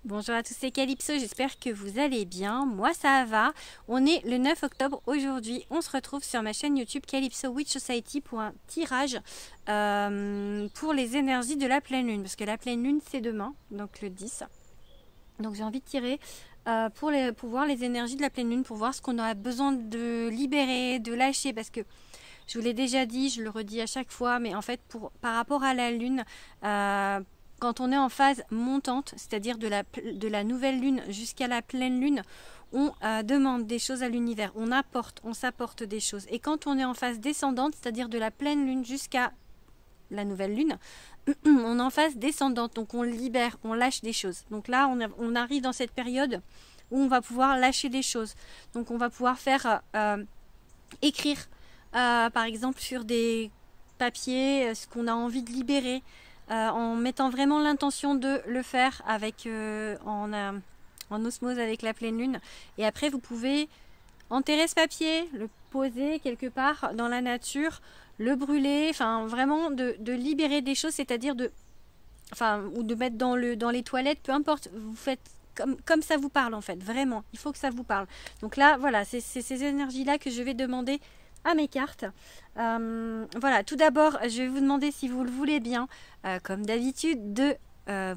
Bonjour à tous, c'est Calypso, j'espère que vous allez bien. Moi ça va. On est le 9 octobre aujourd'hui. On se retrouve sur ma chaîne YouTube Calypso Witch Society pour un tirage pour les énergies de la pleine lune. Parce que la pleine lune c'est demain, donc le 10. Donc j'ai envie de tirer pour voir les énergies de la pleine lune, pour voir ce qu'on aura besoin de libérer, de lâcher. Parce que je vous l'ai déjà dit, je le redis à chaque fois, mais en fait par rapport à la lune... quand on est en phase montante, c'est-à-dire de la nouvelle lune jusqu'à la pleine lune, on demande des choses à l'univers, on s'apporte des choses. Et quand on est en phase descendante, c'est-à-dire de la pleine lune jusqu'à la nouvelle lune, on est en phase descendante, donc on libère, on lâche des choses. Donc là, on arrive dans cette période où on va pouvoir lâcher des choses. Donc on va pouvoir faire écrire, par exemple, sur des papiers, ce qu'on a envie de libérer. En mettant vraiment l'intention de le faire avec en osmose avec la pleine lune. Et après, vous pouvez enterrer ce papier, le poser quelque part dans la nature, le brûler, enfin vraiment de libérer des choses, c'est-à-dire ou de mettre dans les toilettes, peu importe, vous faites comme ça vous parle en fait, vraiment, il faut que ça vous parle. Donc là, voilà, c'est ces énergies-là que je vais demander à mes cartes. Voilà, tout d'abord, je vais vous demander, si vous le voulez bien, comme d'habitude, de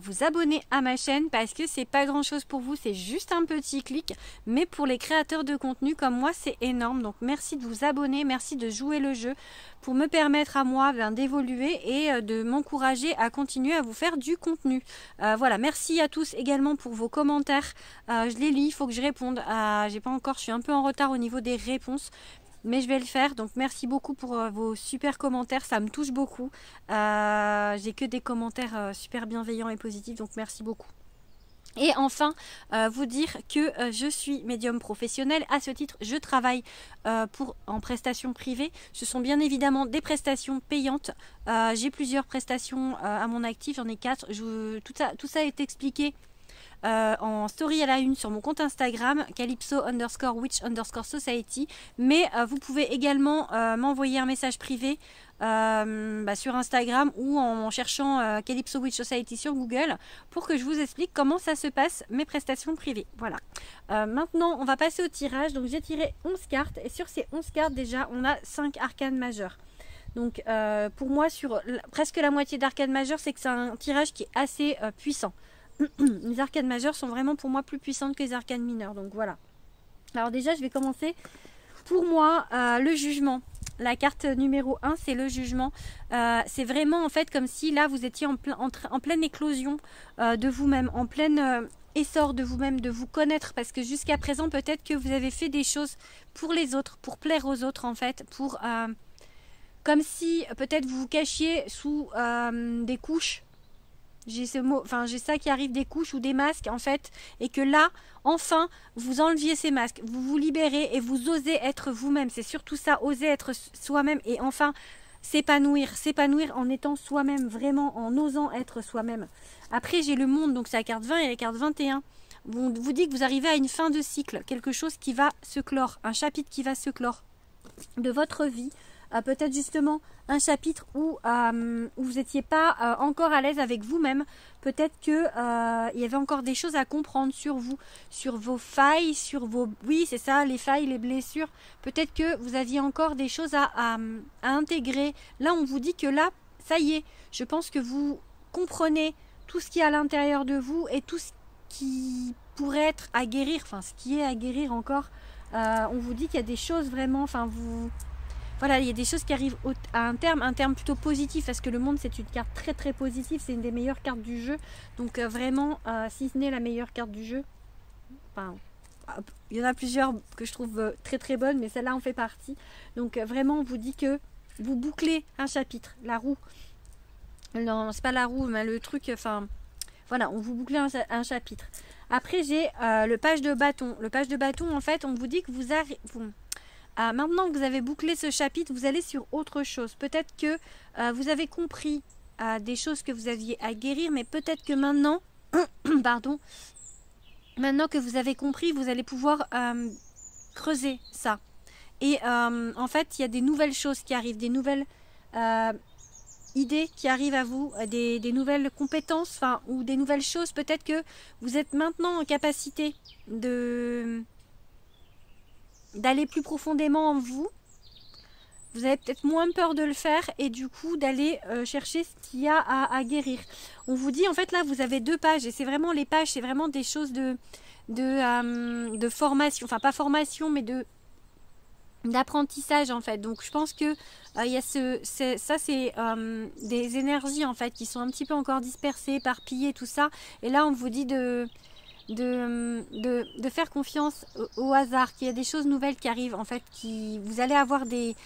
vous abonner à ma chaîne, parce que c'est pas grand chose pour vous, c'est juste un petit clic, mais pour les créateurs de contenu comme moi, c'est énorme. Donc merci de vous abonner, merci de jouer le jeu pour me permettre à moi d'évoluer et de m'encourager à continuer à vous faire du contenu. Voilà, merci à tous également pour vos commentaires. Je les lis, il faut que je réponde. J'ai pas encore, je suis un peu en retard au niveau des réponses, mais je vais le faire. Donc merci beaucoup pour vos super commentaires, ça me touche beaucoup. J'ai que des commentaires super bienveillants et positifs, donc merci beaucoup. Et enfin, vous dire que je suis médium professionnel. À ce titre, je travaille en prestations privées. Ce sont bien évidemment des prestations payantes. J'ai plusieurs prestations à mon actif, j'en ai 4. Tout ça est expliqué en story à la une sur mon compte Instagram calypso_witch_society, mais vous pouvez également m'envoyer un message privé sur Instagram ou en cherchant Calypso Witch Society sur Google pour que je vous explique comment ça se passe, mes prestations privées. Voilà. Maintenant on va passer au tirage. Donc j'ai tiré 11 cartes et sur ces 11 cartes déjà on a 5 arcanes majeures. Donc pour moi, sur presque la moitié d'arcanes majeures, c'est que c'est un tirage qui est assez puissant. Les arcanes majeures sont vraiment pour moi plus puissantes que les arcanes mineures. Donc voilà. Alors déjà, je vais commencer. Pour moi, le jugement. La carte numéro 1, c'est le jugement. C'est vraiment en fait comme si là, vous étiez en pleine éclosion de vous-même, en pleine essor de vous-même, de vous connaître. Parce que jusqu'à présent, peut-être que vous avez fait des choses pour les autres, pour plaire aux autres en fait, comme si peut-être vous vous cachiez sous des couches. J'ai ce mot, enfin j'ai ça qui arrive, des couches ou des masques en fait, et que là, enfin, vous enleviez ces masques, vous vous libérez et vous osez être vous-même. C'est surtout ça, oser être soi-même et enfin s'épanouir en étant soi-même, vraiment en osant être soi-même. Après j'ai le monde, donc c'est la carte 20 et la carte 21. Vous dit que vous arrivez à une fin de cycle, quelque chose qui va se clore, un chapitre qui va se clore de votre vie. Peut-être justement un chapitre où vous n'étiez pas encore à l'aise avec vous-même. Peut-être que il y avait encore des choses à comprendre sur vous, sur vos failles, sur vos... Oui, c'est ça, les failles, les blessures. Peut-être que vous aviez encore des choses à intégrer. Là, on vous dit que là, ça y est, je pense que vous comprenez tout ce qui est à l'intérieur de vous et tout ce qui pourrait être à guérir, enfin ce qui est à guérir encore. On vous dit qu'il y a des choses vraiment, enfin voilà, il y a des choses qui arrivent à un terme plutôt positif, parce que le monde c'est une carte très très positive, c'est une des meilleures cartes du jeu. Donc vraiment, si ce n'est la meilleure carte du jeu, enfin, il y en a plusieurs que je trouve très très bonnes, mais celle-là en fait partie. Donc vraiment, on vous dit que vous bouclez un chapitre, la roue. Non, c'est pas la roue, mais le truc, enfin, voilà, on vous boucle un chapitre. Après, j'ai le page de bâton. Le page de bâton, en fait, on vous dit que maintenant que vous avez bouclé ce chapitre, vous allez sur autre chose. Peut-être que vous avez compris des choses que vous aviez à guérir, mais peut-être que maintenant, pardon, maintenant que vous avez compris, vous allez pouvoir creuser ça. Et en fait, il y a des nouvelles choses qui arrivent, des nouvelles idées qui arrivent à vous, des nouvelles compétences, enfin, ou des nouvelles choses. Peut-être que vous êtes maintenant en capacité d'aller plus profondément en vous. Vous avez peut-être moins peur de le faire et du coup d'aller chercher ce qu'il y a à guérir. On vous dit, en fait, là, vous avez 2 pages et c'est vraiment les pages, c'est vraiment des choses de formation, enfin pas formation, mais d'apprentissage en fait. Donc je pense que il y a ça c'est des énergies en fait qui sont un petit peu encore dispersées, éparpillées, tout ça. Et là on vous dit de faire confiance au hasard, qu'il y a des choses nouvelles qui arrivent en fait, vous allez avoir des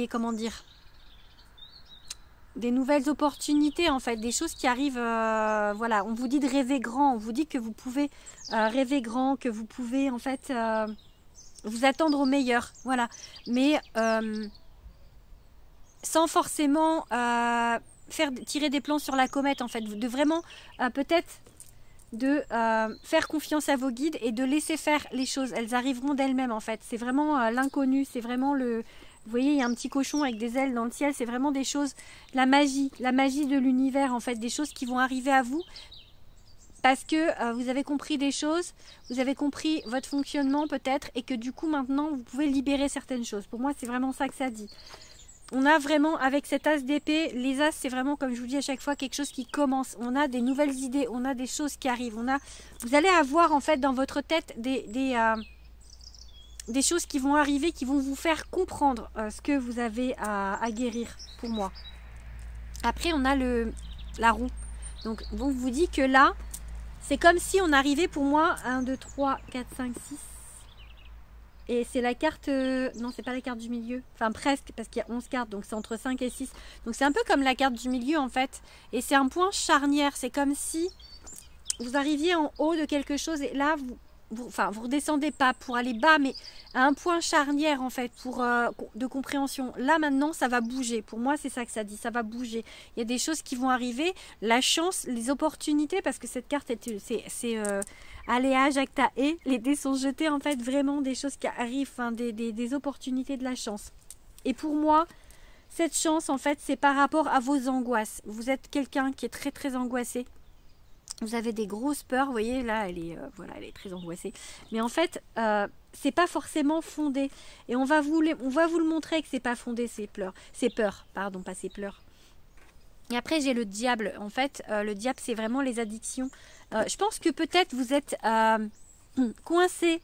comment dire, des nouvelles opportunités en fait, des choses qui arrivent, voilà, on vous dit de rêver grand, on vous dit que vous pouvez rêver grand, que vous pouvez en fait vous attendre au meilleur, voilà, mais sans forcément tirer des plans sur la comète en fait, de vraiment peut-être de faire confiance à vos guides et de laisser faire les choses, elles arriveront d'elles-mêmes en fait, c'est vraiment l'inconnu, c'est vraiment vous voyez, il y a un petit cochon avec des ailes dans le ciel, c'est vraiment des choses, la magie de l'univers en fait, des choses qui vont arriver à vous parce que vous avez compris des choses, vous avez compris votre fonctionnement peut-être et que du coup maintenant vous pouvez libérer certaines choses. Pour moi c'est vraiment ça que ça dit. On a vraiment avec cet as d'épée, les as c'est vraiment comme je vous dis à chaque fois quelque chose qui commence. On a des nouvelles idées, on a des choses qui arrivent, vous allez avoir en fait dans votre tête des choses qui vont arriver, qui vont vous faire comprendre ce que vous avez à guérir pour moi. Après on a la roue. Donc on vous dit que là, c'est comme si on arrivait pour moi 1, 2, 3, 4, 5, 6. Et c'est la carte... non, c'est pas la carte du milieu. Enfin presque, parce qu'il y a 11 cartes, donc c'est entre 5 et 6. Donc c'est un peu comme la carte du milieu en fait. Et c'est un point charnière. C'est comme si vous arriviez en haut de quelque chose et là, vous redescendez pas pour aller bas, mais à un point charnière en fait de compréhension. Là maintenant ça va bouger, pour moi c'est ça que ça dit, ça va bouger, il y a des choses qui vont arriver, la chance, les opportunités, parce que cette carte c'est aléa, jacta et les dés sont jetés en fait, vraiment des choses qui arrivent, hein, des opportunités, de la chance. Et pour moi cette chance en fait c'est par rapport à vos angoisses. Vous êtes quelqu'un qui est très très angoissé. Vous avez des grosses peurs, vous voyez, là, elle est très angoissée. Mais en fait, c'est pas forcément fondé. Et on va vous le montrer que c'est pas fondé, ces peurs, pardon, pas ces pleurs. Et après, j'ai le diable. En fait, le diable, c'est vraiment les addictions. Je pense que peut-être vous êtes coincé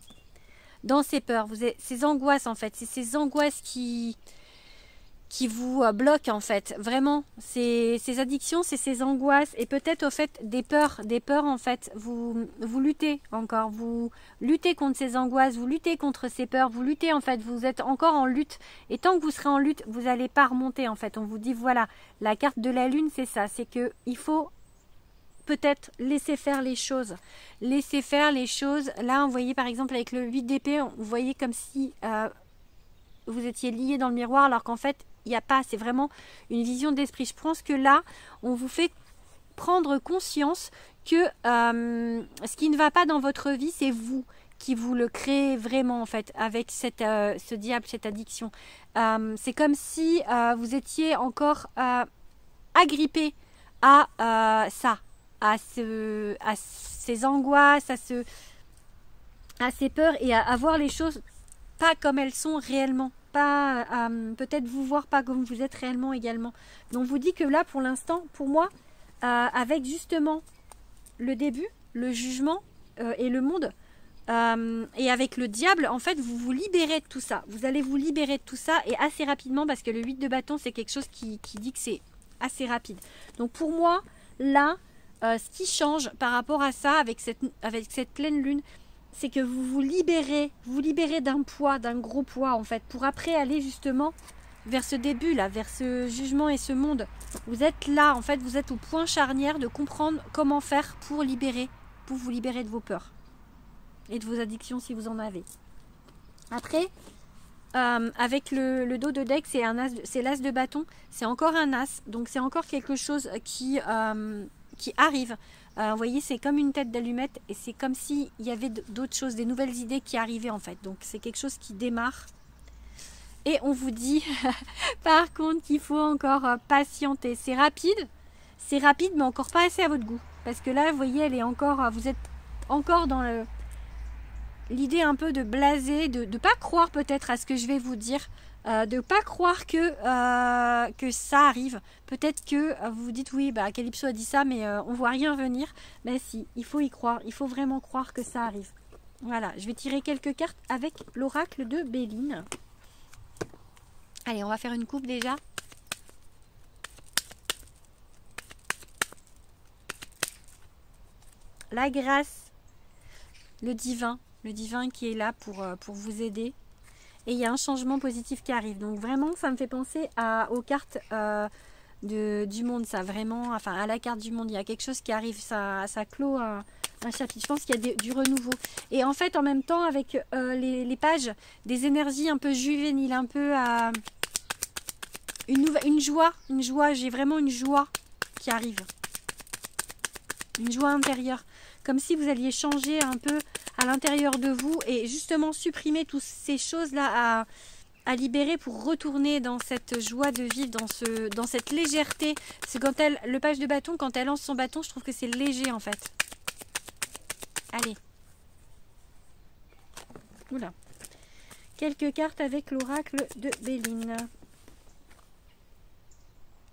dans ces peurs. Ces angoisses, en fait. C'est ces angoisses qui vous bloquent en fait, vraiment, ces addictions, c'est ces angoisses et peut-être au fait des peurs en fait, vous luttez encore, vous luttez contre ces angoisses, vous luttez contre ces peurs, vous luttez en fait, vous êtes encore en lutte et tant que vous serez en lutte, vous n'allez pas remonter en fait. On vous dit voilà, la carte de la lune c'est ça, c'est que il faut peut-être laisser faire les choses, là vous voyez par exemple avec le 8 d'épée, vous voyez comme si vous étiez lié dans le miroir alors qu'en fait il n'y a pas, c'est vraiment une vision d'esprit. Je pense que là, on vous fait prendre conscience que ce qui ne va pas dans votre vie, c'est vous qui vous le créez vraiment en fait, avec ce diable, cette addiction. C'est comme si vous étiez encore agrippé à ça, à ces angoisses, à ces peurs et à voir les choses pas comme elles sont réellement. Pas peut-être vous voir pas comme vous êtes réellement également. Donc on vous dit que là pour l'instant, pour moi, avec justement le début, le jugement et le monde, et avec le diable, en fait vous vous libérez de tout ça. Vous allez vous libérer de tout ça et assez rapidement parce que le 8 de bâton c'est quelque chose qui dit que c'est assez rapide. Donc pour moi, là, ce qui change par rapport à ça avec cette pleine lune, c'est que vous vous libérez d'un poids, d'un gros poids en fait, pour après aller justement vers ce début là, vers ce jugement et ce monde. Vous êtes là en fait, vous êtes au point charnière de comprendre comment faire pour vous libérer de vos peurs et de vos addictions si vous en avez. Après, avec le dos de deck, c'est l'as de bâton, c'est encore un as, donc c'est encore quelque chose qui arrive. Vous voyez, c'est comme une tête d'allumette et c'est comme s'il y avait d'autres choses, des nouvelles idées qui arrivaient en fait. Donc c'est quelque chose qui démarre. Et on vous dit par contre qu'il faut encore patienter. C'est rapide mais encore pas assez à votre goût. Parce que là, vous voyez, elle est encore, vous êtes encore dans l'idée un peu de blaser, de ne pas croire peut-être à ce que je vais vous dire, de ne pas croire que ça arrive. Peut-être que vous vous dites oui, bah Calypso a dit ça, mais on voit rien venir. Mais si, il faut y croire, il faut vraiment croire que ça arrive. Voilà, je vais tirer quelques cartes avec l'oracle de Béline. Allez, on va faire une coupe déjà. La grâce, le divin qui est là pour vous aider. Et il y a un changement positif qui arrive. Donc vraiment, ça me fait penser aux cartes du monde. Ça vraiment, enfin à la carte du monde. Il y a quelque chose qui arrive, ça clôt un chapitre. Je pense qu'il y a du renouveau. Et en fait, en même temps, avec les pages, des énergies un peu juvéniles, un peu une joie. J'ai vraiment une joie qui arrive. Une joie intérieure. Comme si vous alliez changer un peu à l'intérieur de vous et justement supprimer toutes ces choses-là à libérer pour retourner dans cette joie de vivre, dans cette légèreté. C'est quand le page de bâton, quand elle lance son bâton, je trouve que c'est léger en fait. Allez. Oula. Quelques cartes avec l'oracle de Béline.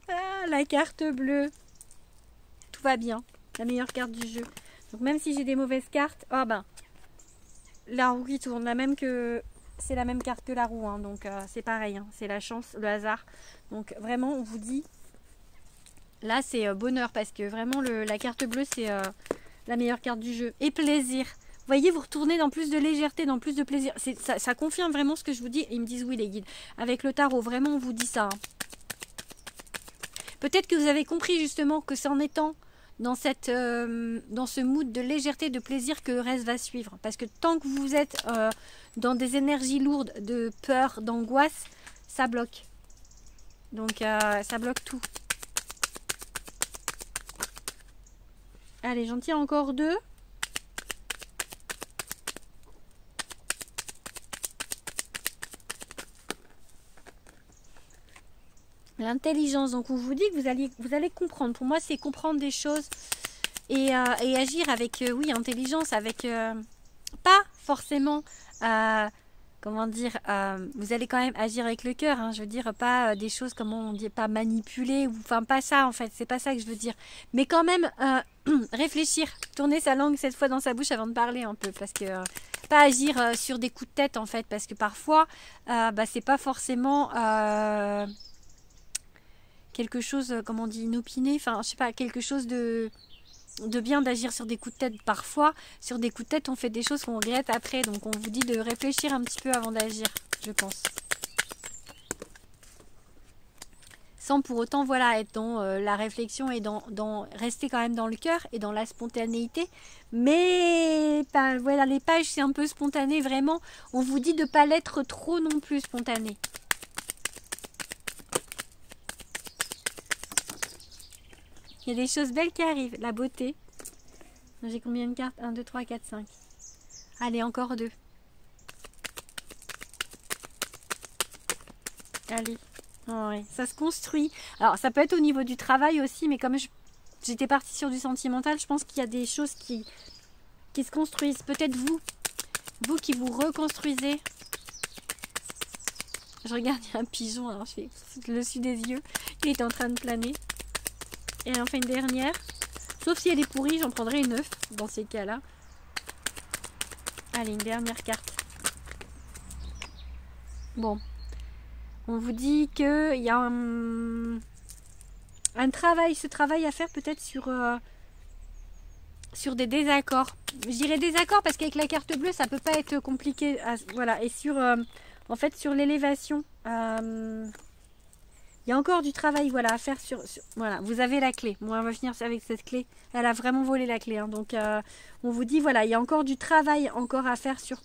Ah, la carte bleue. Tout va bien. La meilleure carte du jeu. Donc même si j'ai des mauvaises cartes, oh ben, la roue qui tourne, c'est la même carte que la roue, hein, donc c'est pareil, hein, c'est la chance, le hasard. Donc vraiment, on vous dit, là c'est bonheur parce que vraiment la carte bleue c'est la meilleure carte du jeu. Et plaisir. Vous voyez, vous retournez dans plus de légèreté, dans plus de plaisir. Ça confirme vraiment ce que je vous dis. Ils me disent oui les guides. Avec le tarot, vraiment on vous dit ça. Hein. Peut-être que vous avez compris justement que c'est en étant dans ce mood de légèreté, de plaisir que le reste va suivre. Parce que tant que vous êtes dans des énergies lourdes de peur, d'angoisse, ça bloque. Donc ça bloque tout. Allez, j'en tire encore deux. L'intelligence, donc on vous dit que vous allez comprendre. Pour moi, c'est comprendre des choses et agir avec, oui, intelligence, avec pas forcément, comment dire, vous allez quand même agir avec le cœur, hein, je veux dire, pas des choses, comment on dit, pas manipuler, ou enfin pas ça en fait, c'est pas ça que je veux dire. Mais quand même, réfléchir, tourner sa langue cette fois dans sa bouche avant de parler un peu, parce que pas agir sur des coups de tête en fait, parce que parfois, c'est pas forcément... quelque chose, comment on dit, inopiné, enfin, je sais pas, quelque chose de bien d'agir sur des coups de tête. Parfois, sur des coups de tête, on fait des choses qu'on regrette après. Donc, on vous dit de réfléchir un petit peu avant d'agir, je pense. Sans pour autant, voilà, être dans la réflexion et dans rester quand même dans le cœur et dans la spontanéité. Mais, voilà, les pages, c'est un peu spontané, vraiment. On vous dit de ne pas l'être trop non plus spontané. Il y a des choses belles qui arrivent. La beauté. J'ai combien de cartes? 1, 2, 3, 4, 5. Allez, encore 2. Allez. Oh, ouais. Ça se construit. Alors, ça peut être au niveau du travail aussi, mais comme j'étais partie sur du sentimental, je pense qu'il y a des choses qui se construisent. Peut-être vous qui vous reconstruisez. Je regarde, il y a un pigeon, alors je fais le dessus des yeux. Il est en train de planer. Et enfin une dernière. Sauf si elle est pourrie, j'en prendrai une 9 dans ces cas-là. Allez, une dernière carte. Bon. On vous dit qu'il y a un travail, ce travail à faire peut-être sur des désaccords. Je dirais désaccords parce qu'avec la carte bleue, ça peut pas être compliqué. Voilà. Et sur, en fait, sur l'élévation. Il y a encore du travail, voilà, à faire voilà, vous avez la clé. Bon, on va finir avec cette clé. Elle a vraiment volé la clé. Hein. Donc, on vous dit, voilà, il y a encore du travail encore à faire sur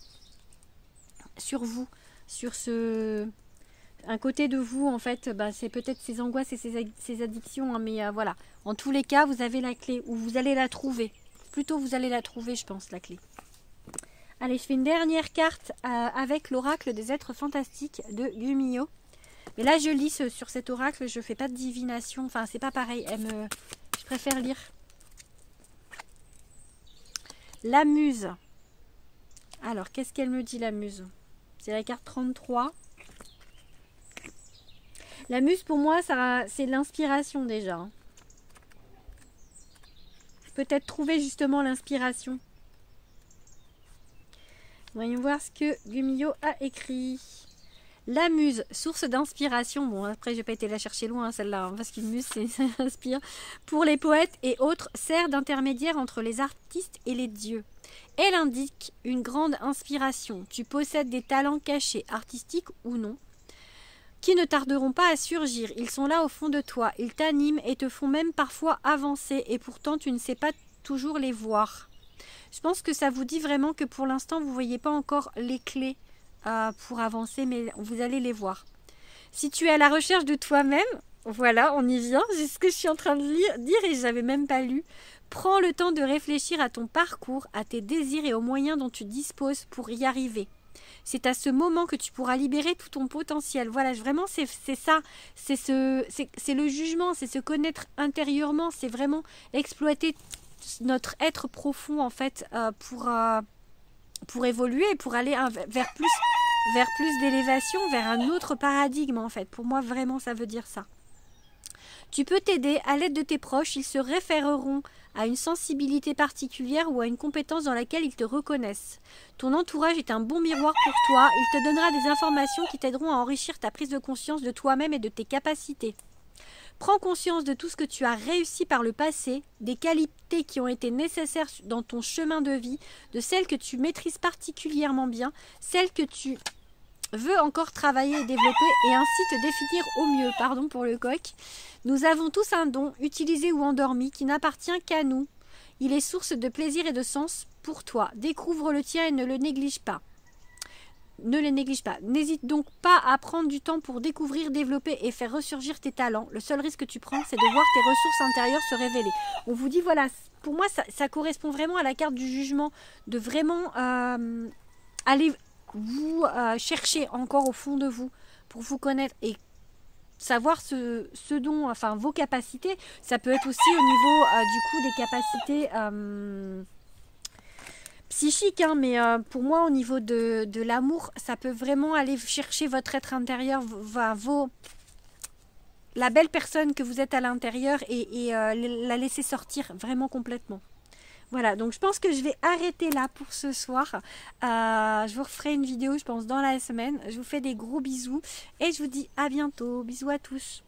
vous. Sur un côté de vous, en fait, c'est peut-être ces angoisses et ces addictions. Hein, mais voilà, en tous les cas, vous avez la clé. Ou vous allez la trouver. Plutôt, vous allez la trouver, je pense, la clé. Allez, je fais une dernière carte avec l'oracle des êtres fantastiques de Gumiho. Mais là, je lis sur cet oracle, je fais pas de divination. Enfin, c'est pas pareil. Je préfère lire. La muse. Alors, qu'est-ce qu'elle me dit, la muse? C'est la carte 33. La muse, pour moi, c'est l'inspiration déjà. Peut-être trouver justement l'inspiration. Voyons voir ce que Gumiho a écrit. La muse, source d'inspiration. Bon, après, j'ai pas été la chercher loin, celle-là, hein, parce qu'une muse, ça inspire. Pour les poètes et autres, sert d'intermédiaire entre les artistes et les dieux. Elle indique une grande inspiration. Tu possèdes des talents cachés, artistiques ou non, qui ne tarderont pas à surgir. Ils sont là au fond de toi. Ils t'animent et te font même parfois avancer. Et pourtant, tu ne sais pas toujours les voir. Je pense que ça vous dit vraiment que pour l'instant, vous ne voyez pas encore les clés pour avancer, mais vous allez les voir. Si tu es à la recherche de toi-même, voilà, on y vient. C'est ce que je suis en train de dire et je n'avais même pas lu. Prends le temps de réfléchir à ton parcours, à tes désirs et aux moyens dont tu disposes pour y arriver. C'est à ce moment que tu pourras libérer tout ton potentiel. Voilà, vraiment, c'est ça. C'est le jugement, c'est se connaître intérieurement. C'est vraiment exploiter notre être profond, en fait, pour évoluer, pour aller vers plus d'élévation, vers un autre paradigme, en fait. Pour moi, vraiment, ça veut dire ça. Tu peux t'aider à l'aide de tes proches. Ils se référeront à une sensibilité particulière ou à une compétence dans laquelle ils te reconnaissent. Ton entourage est un bon miroir pour toi. Il te donnera des informations qui t'aideront à enrichir ta prise de conscience de toi-même et de tes capacités. Prends conscience de tout ce que tu as réussi par le passé, des qualités qui ont été nécessaires dans ton chemin de vie, de celles que tu maîtrises particulièrement bien, celles que tu veux encore travailler et développer et ainsi te définir au mieux. Pardon pour le coq. Nous avons tous un don, utilisé ou endormi, qui n'appartient qu'à nous. Il est source de plaisir et de sens pour toi. Découvre le tien et ne le néglige pas. Ne les néglige pas. N'hésite donc pas à prendre du temps pour découvrir, développer et faire ressurgir tes talents. Le seul risque que tu prends, c'est de voir tes ressources intérieures se révéler. On vous dit, voilà, pour moi, ça correspond vraiment à la carte du jugement, de vraiment aller vous chercher encore au fond de vous pour vous connaître et savoir ce dont, enfin, vos capacités. Ça peut être aussi au niveau, du coup, des capacités psychique, hein, mais pour moi au niveau de l'amour, ça peut vraiment aller chercher votre être intérieur, la belle personne que vous êtes à l'intérieur et la laisser sortir vraiment complètement. Voilà, donc je pense que je vais arrêter là pour ce soir. Je vous referai une vidéo, je pense, dans la semaine. Je vous fais des gros bisous et je vous dis à bientôt. Bisous à tous.